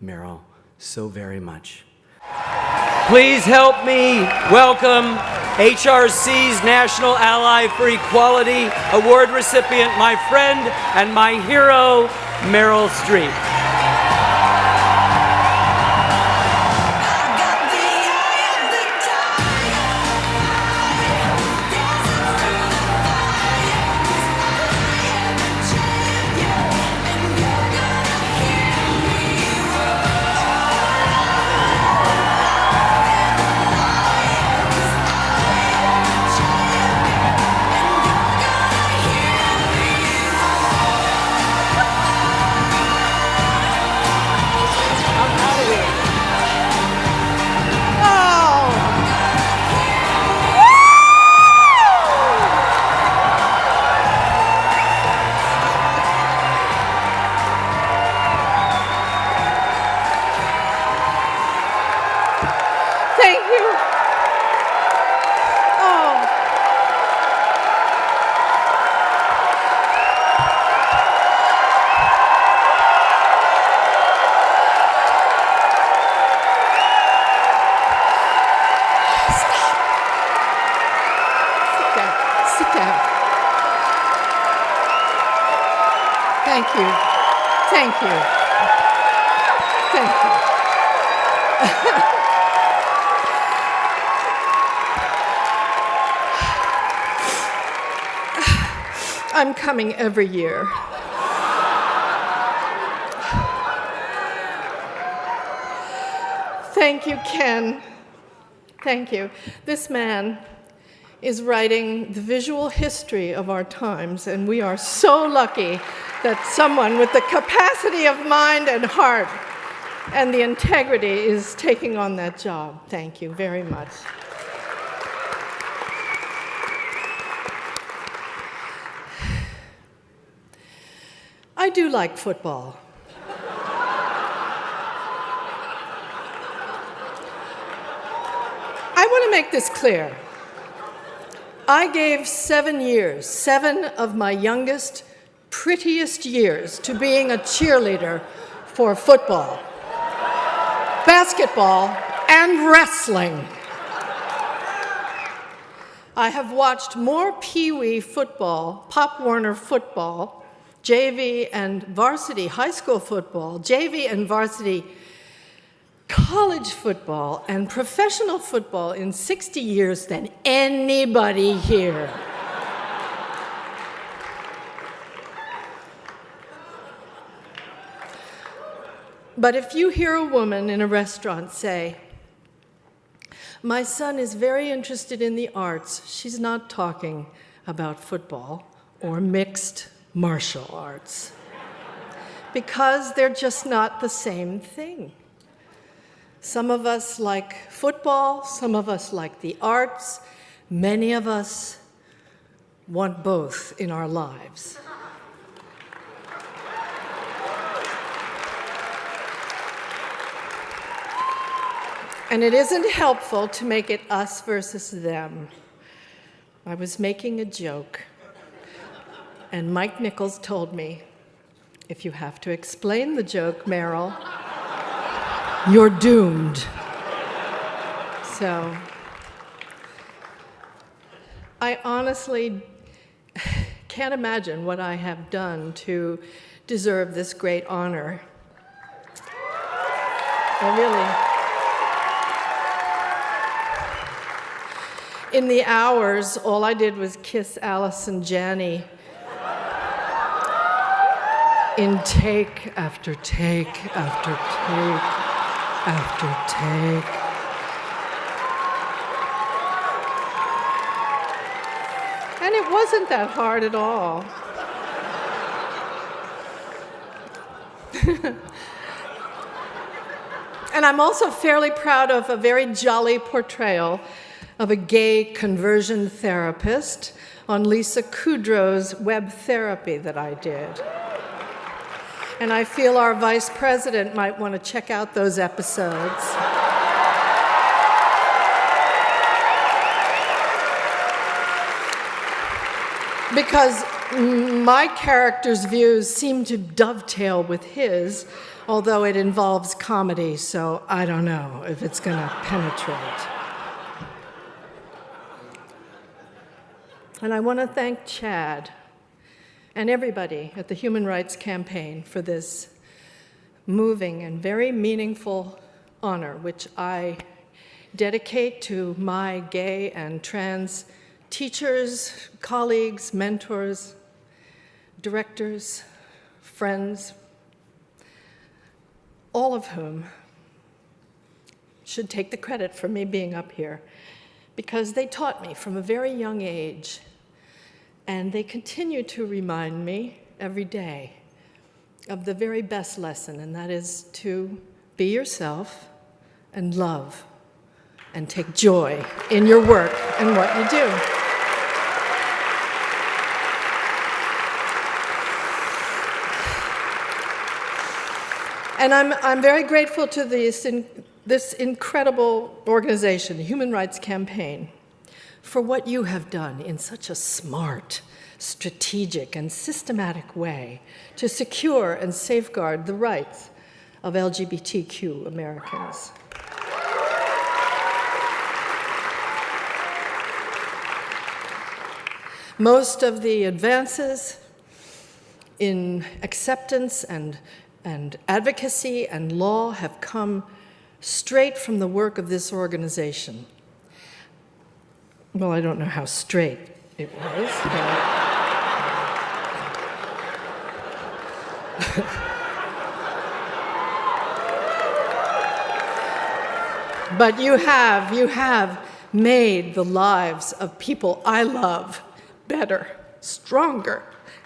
Meryl, so very much. Please help me welcome HRC's National Ally for Equality Award recipient, my friend and my hero, Meryl Streep. Thank you. Thank you. Thank you. I'm coming every year. Thank you, Ken. Thank you. This man is writing the visual history of our times, and we are so lucky that someone with the capacity of mind and heart and the integrity is taking on that job. Thank you very much. I do like football. I want to make this clear. I gave 7 years, 7 of my youngest, prettiest years, to being a cheerleader for football, basketball, and wrestling. I have watched more Pee Wee football, Pop Warner football, JV and varsity high school football, JV and varsity college football, and professional football in 60 years than anybody here. But if you hear a woman in a restaurant say, "My son is very interested in the arts," she's not talking about football or mixed martial arts, because they're just not the same thing. Some of us like football, some of us like the arts, many of us want both in our lives. And it isn't helpful to make it us versus them. I was making a joke, and Mike Nichols told me, "If you have to explain the joke, Meryl, you're doomed." So, I honestly can't imagine what I have done to deserve this great honor. I really. In the hours, all I did was kiss Alice and Janney in take after take after take after take. And it wasn't that hard at all. And I'm also fairly proud of a very jolly portrayal of a gay conversion therapist on Lisa Kudrow's web therapy that I did. And I feel our vice president might want to check out those episodes. Because my character's views seem to dovetail with his, although it involves comedy, so I don't know if it's going to penetrate. And I want to thank Chad and everybody at the Human Rights Campaign for this moving and very meaningful honor, which I dedicate to my gay and trans teachers, colleagues, mentors, directors, friends, all of whom should take the credit for me being up here, because they taught me from a very young age, and they continue to remind me every day of the very best lesson, and that is to be yourself and love and take joy in your work and what you do. And I'm very grateful to this incredible organization, the Human Rights Campaign, for what you have done in such a smart, strategic, and systematic way to secure and safeguard the rights of LGBTQ Americans. Most of the advances in acceptance and advocacy and law have come straight from the work of this organization. Well, I don't know how straight it was. But you have made the lives of people I love better, stronger,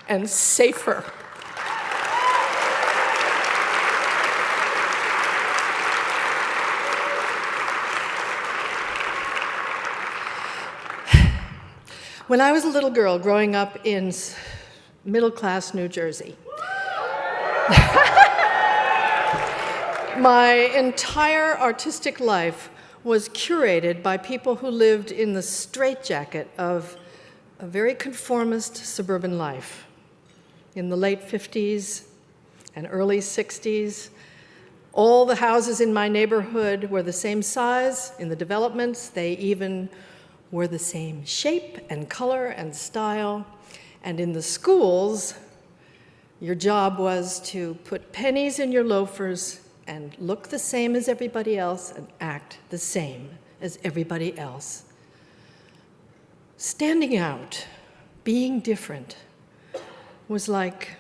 and safer. When I was a little girl growing up in middle-class New Jersey, my entire artistic life was curated by people who lived in the straitjacket of a very conformist suburban life. In the late 50s and early 60s, all the houses in my neighborhood were the same size in the developments. They even were the same shape and color and style. And in the schools, your job was to put pennies in your loafers and look the same as everybody else and act the same as everybody else. Standing out, being different, was like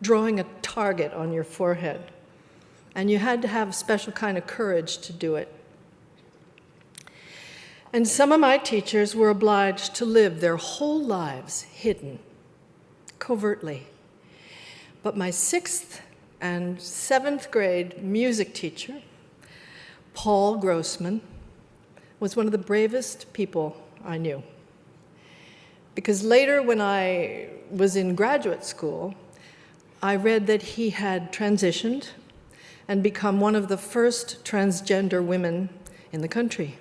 drawing a target on your forehead. And you had to have a special kind of courage to do it. And some of my teachers were obliged to live their whole lives hidden, covertly. But my 6th and 7th grade music teacher, Paul Grossman, was one of the bravest people I knew. Because later, when I was in graduate school, I read that he had transitioned and become one of the first transgender women in the country.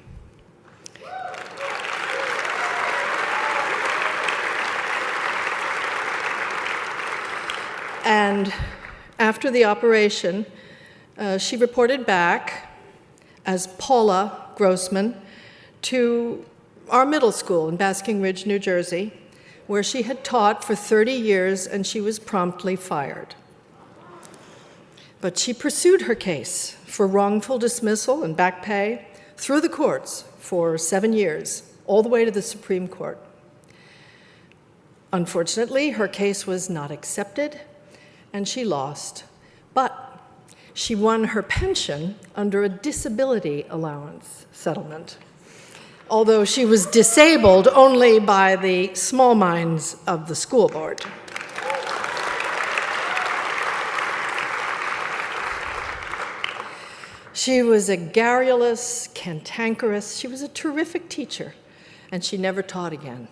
And after the operation, she reported back as Paula Grossman to our middle school in Basking Ridge, New Jersey, where she had taught for 30 years, and she was promptly fired. But she pursued her case for wrongful dismissal and back pay through the courts for 7 years, all the way to the Supreme Court. Unfortunately, her case was not accepted, and she lost. But she won her pension under a disability allowance settlement, although she was disabled only by the small minds of the school board. She was a garrulous, cantankerous, she was a terrific teacher, and she never taught again.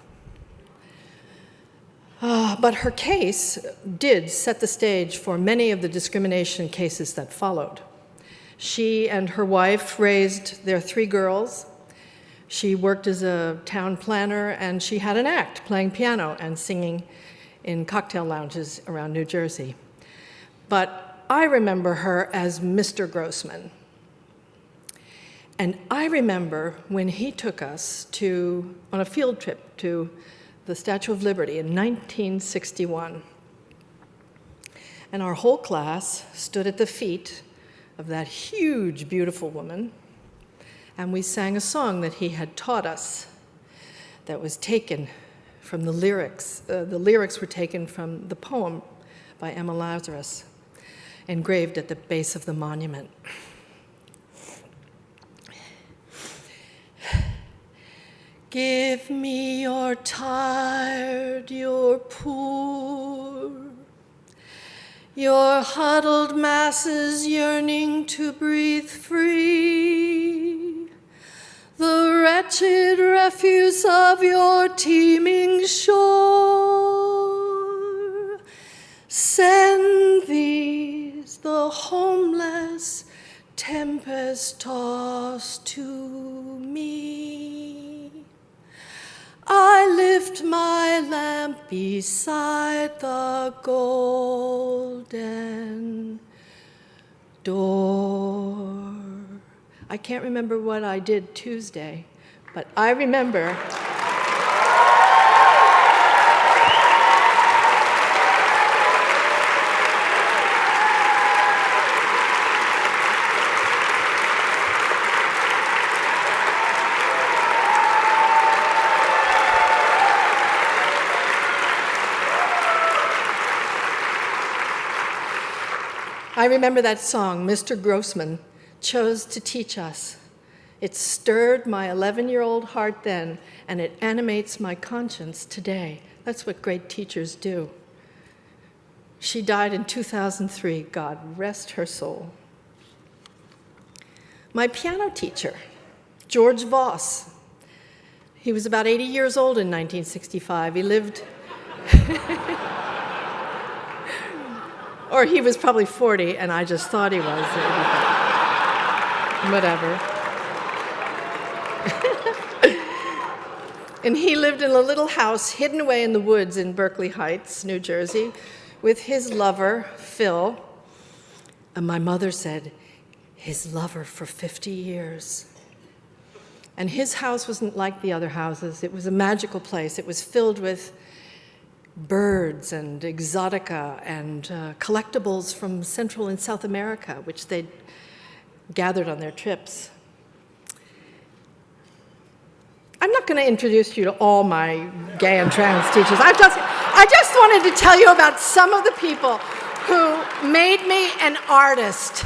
But her case did set the stage for many of the discrimination cases that followed. She and her wife raised their 3 girls. She worked as a town planner, and she had an act, playing piano and singing in cocktail lounges around New Jersey. But I remember her as Mr. Grossman. And I remember when he took us on a field trip to the Statue of Liberty in 1961. And our whole class stood at the feet of that huge, beautiful woman, and we sang a song that he had taught us that was taken from the lyrics. The lyrics were taken from the poem by Emma Lazarus, engraved at the base of the monument. Give me your tired, your poor, your huddled masses yearning to breathe free, the wretched refuse of your teeming shore. Send these, the homeless, tempest-tossed to me. I lift my lamp beside the golden door. I can't remember what I did Tuesday, but I remember. I remember that song Mr. Grossman chose to teach us. It stirred my 11-year-old heart then, and it animates my conscience today. That's what great teachers do. She died in 2003. God rest her soul. My piano teacher, George Voss, he was about 80 years old in 1965. He lived... Or he was probably 40, and I just thought he was. Whatever. And he lived in a little house hidden away in the woods in Berkeley Heights, New Jersey, with his lover, Phil. And my mother said, his lover for 50 years. And his house wasn't like the other houses. It was a magical place. It was filled with birds and exotica and collectibles from Central and South America, which they'd gathered on their trips. I'm not going to introduce you to all my gay and trans teachers. I just wanted to tell you about some of the people who made me an artist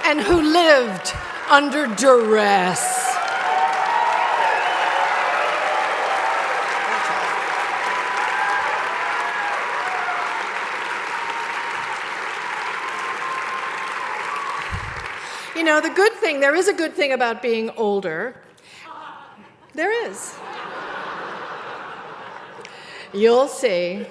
and who lived under duress. You know, there is a good thing about being older. There is. You'll see.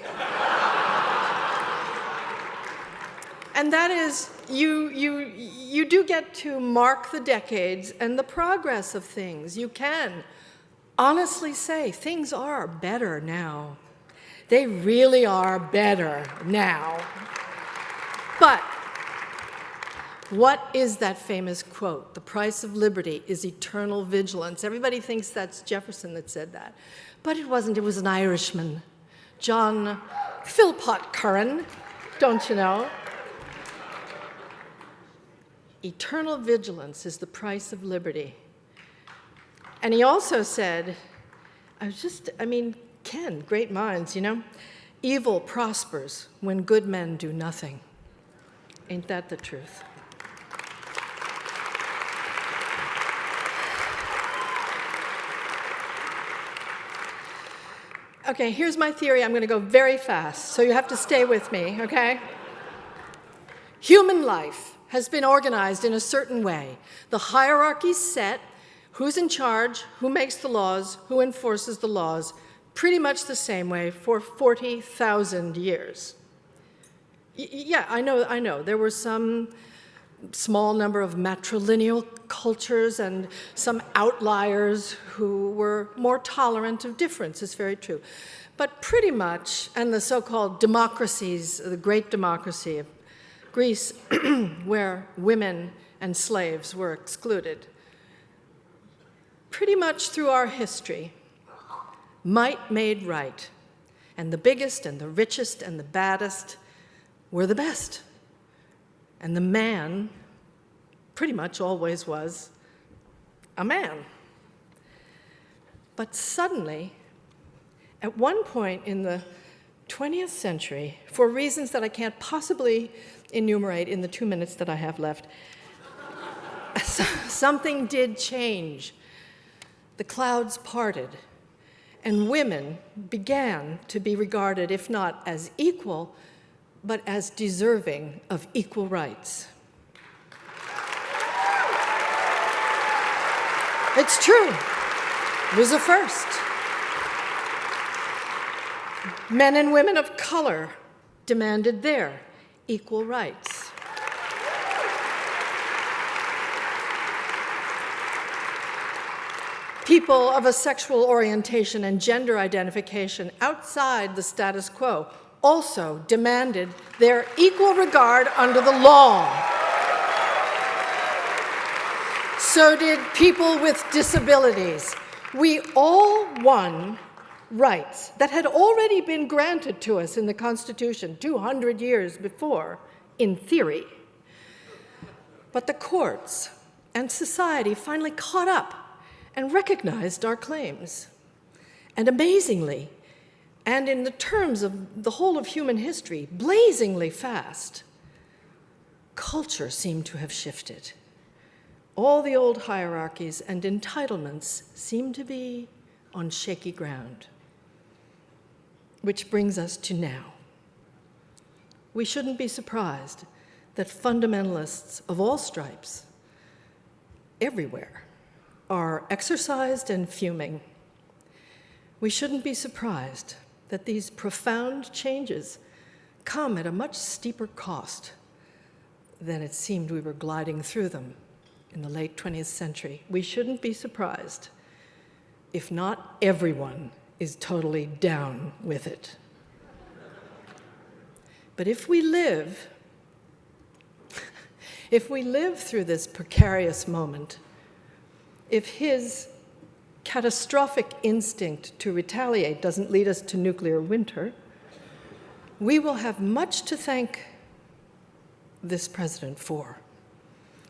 And that is, you do get to mark the decades and the progress of things. You can honestly say things are better now. They really are better now. But what is that famous quote? The price of liberty is eternal vigilance. Everybody thinks that's Jefferson that said that. But it wasn't. It was an Irishman, John Philpot Curran, don't you know? Eternal vigilance is the price of liberty. And he also said, Ken, great minds, you know? Evil prospers when good men do nothing. Ain't that the truth? Okay, here's my theory. I'm going to go very fast, so you have to stay with me, okay? Human life has been organized in a certain way. The hierarchy's set, who's in charge, who makes the laws, who enforces the laws, pretty much the same way for 40,000 years. Yeah, I know. There were some small number of matrilineal cultures and some outliers who were more tolerant of difference, it's very true. But pretty much, and the so-called democracies, the great democracy of Greece, where women and slaves were excluded, pretty much through our history, might made right, and the biggest and the richest and the baddest were the best. And the man pretty much always was a man. But suddenly, at one point in the 20th century, for reasons that I can't possibly enumerate in the 2 minutes that I have left, something did change. The clouds parted, and women began to be regarded, if not as equal, but as deserving of equal rights. It's true. It was a first. Men and women of color demanded their equal rights. People of a sexual orientation and gender identification outside the status quo also demanded their equal regard under the law. So did people with disabilities. We all won rights that had already been granted to us in the Constitution 200 years before, in theory. But the courts and society finally caught up and recognized our claims. And amazingly, and in the terms of the whole of human history, blazingly fast, culture seemed to have shifted. All the old hierarchies and entitlements seem to be on shaky ground. Which brings us to now. We shouldn't be surprised that fundamentalists of all stripes, everywhere, are exercised and fuming. We shouldn't be surprised that these profound changes come at a much steeper cost than it seemed we were gliding through them in the late 20th century. We shouldn't be surprised if not everyone is totally down with it. But if we live through this precarious moment, if his catastrophic instinct to retaliate doesn't lead us to nuclear winter, we will have much to thank this president for,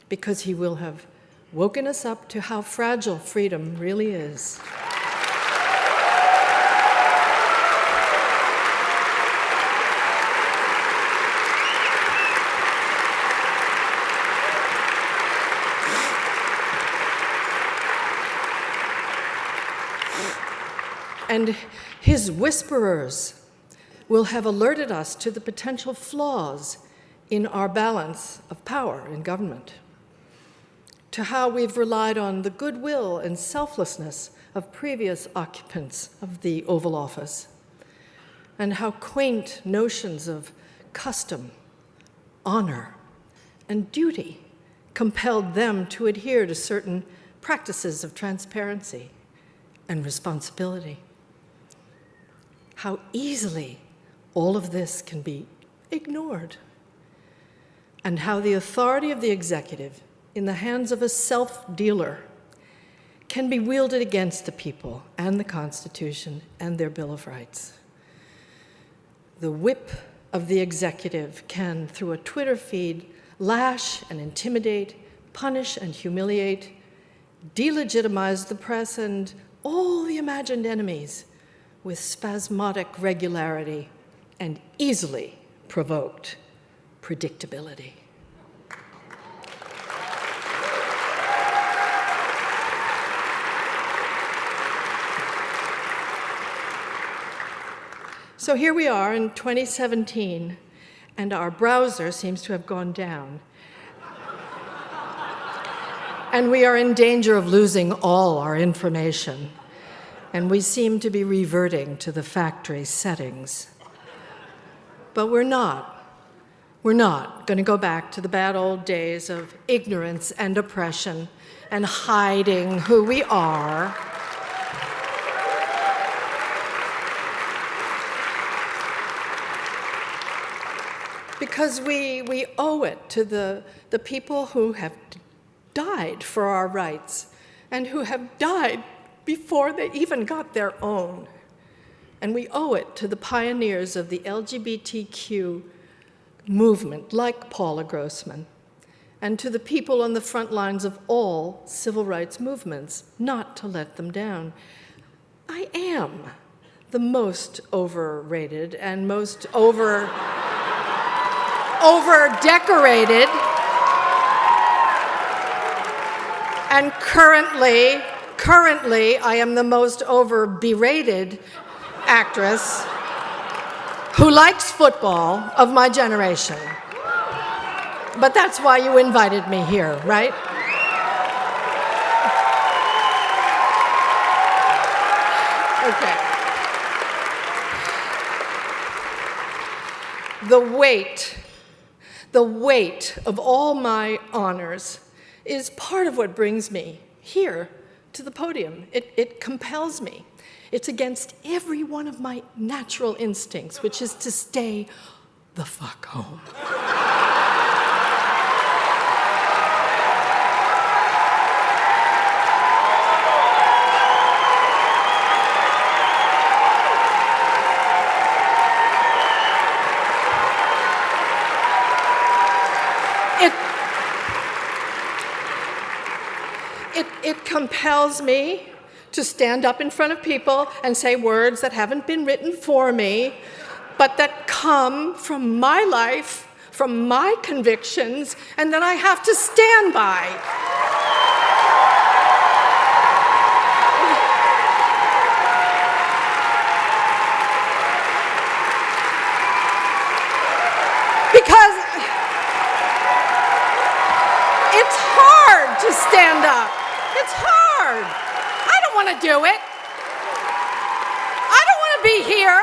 because he will have woken us up to how fragile freedom really is. And his whisperers will have alerted us to the potential flaws in our balance of power in government, to how we've relied on the goodwill and selflessness of previous occupants of the Oval Office, and how quaint notions of custom, honor, and duty compelled them to adhere to certain practices of transparency and responsibility. How easily all of this can be ignored, and how the authority of the executive in the hands of a self-dealer can be wielded against the people and the Constitution and their Bill of Rights. The whip of the executive can, through a Twitter feed, lash and intimidate, punish and humiliate, delegitimize the press and all the imagined enemies with spasmodic regularity and easily provoked predictability. So here we are in 2017, and our browser seems to have gone down. And we are in danger of losing all our information. And we seem to be reverting to the factory settings. But we're not. We're not going to go back to the bad old days of ignorance and oppression and hiding who we are. Because we owe it to the people who have died for our rights and who have died before they even got their own. And we owe it to the pioneers of the LGBTQ movement, like Paula Grossman, and to the people on the front lines of all civil rights movements, not to let them down. I am the most overrated and most over-decorated, and currently I am the most over-berated actress who likes football of my generation. But that's why you invited me here, right? Okay. The weight of all my honors is part of what brings me here to the podium. It compels me. It's against every one of my natural instincts, which is to stay the fuck home. It compels me to stand up in front of people and say words that haven't been written for me, but that come from my life, from my convictions, and that I have to stand by. Because it's hard to stand up. It's hard. I don't want to do it. I don't want to be here.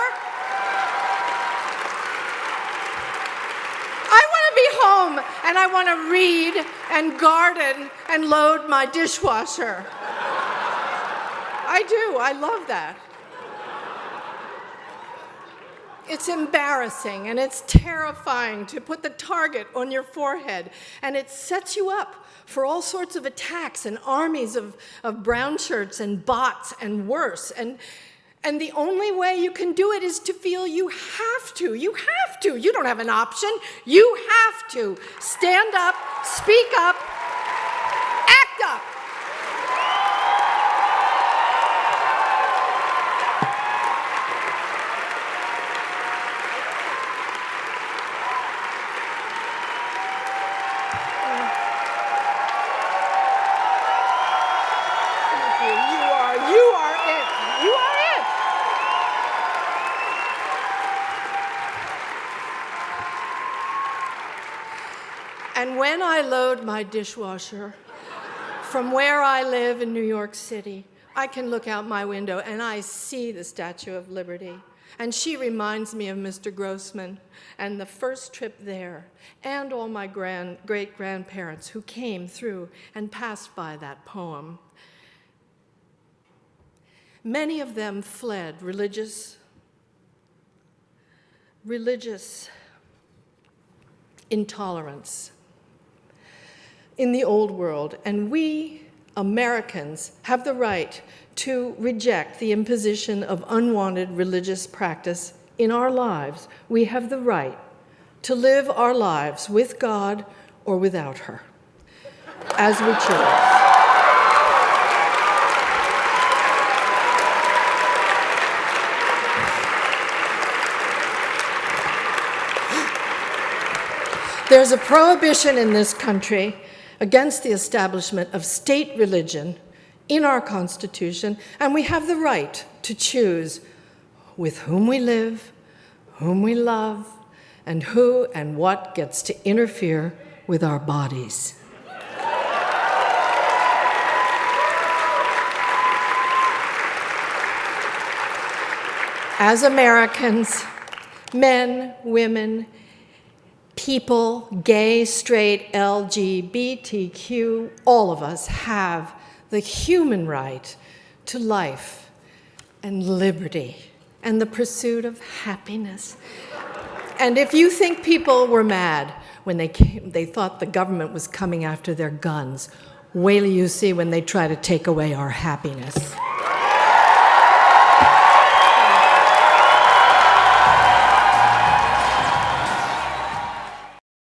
I want to be home, and I want to read and garden and load my dishwasher. I do. I love that. It's embarrassing and it's terrifying to put the target on your forehead, and it sets you up for all sorts of attacks and armies of brown shirts and bots and worse. And the only way you can do it is to feel you have to. You have to. You don't have an option. You have to. Stand up, speak up, act up. And when I load my dishwasher, from where I live in New York City, I can look out my window and I see the Statue of Liberty. And she reminds me of Mr. Grossman and the first trip there, and all my great-grandparents who came through and passed by that poem. Many of them fled religious intolerance in the old world, and we Americans have the right to reject the imposition of unwanted religious practice in our lives. We have the right to live our lives with God or without her, as we choose. There's a prohibition in this country against the establishment of state religion in our Constitution, and we have the right to choose with whom we live, whom we love, and who and what gets to interfere with our bodies. As Americans, men, women, people, gay, straight, LGBTQ, all of us have the human right to life and liberty and the pursuit of happiness. And if you think people were mad when they thought the government was coming after their guns, wait till you see when they try to take away our happiness.